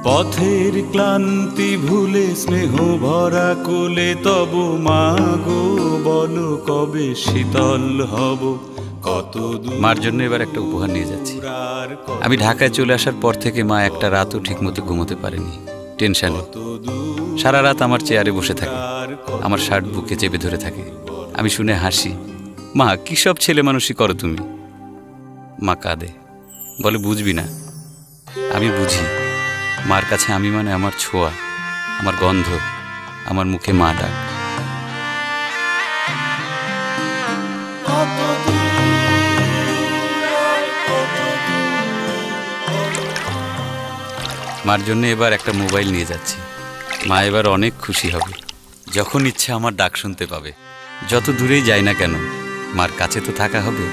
পথের ক্লান্তি ভুলে স্নেহ ভরা কোলে তব মাগো বলো কবে শীতল হব। কত মার জন্য এবার একটা উপহার নিয়ে যাচ্ছি। আমি ঢাকায় চলে আসার পর থেকে মা একটা রাতও ঠিকমতো ঘুমোতে পারেনি, টেনশনে। সারা রাত আমার চেয়ারে বসে থাকে, আমার শার্ট বুকে চেপে ধরে থাকে। আমি শুনে হাসি, মা কী সব ছেলে মানুষই করো তুমি। মা কাঁদে, বলে বুঝবি না। আমি বুঝি, মার কাছে আমি মানে আমার ছোঁয়া, আমার গন্ধ, আমার মুখে মা ডাক। মার জন্য এবার একটা মোবাইল নিয়ে যাচ্ছি। মা এবার অনেক খুশি হবে, যখন ইচ্ছে আমার ডাক শুনতে পাবে। যত দূরেই যাই না কেন, মার কাছে তো থাকা হবে।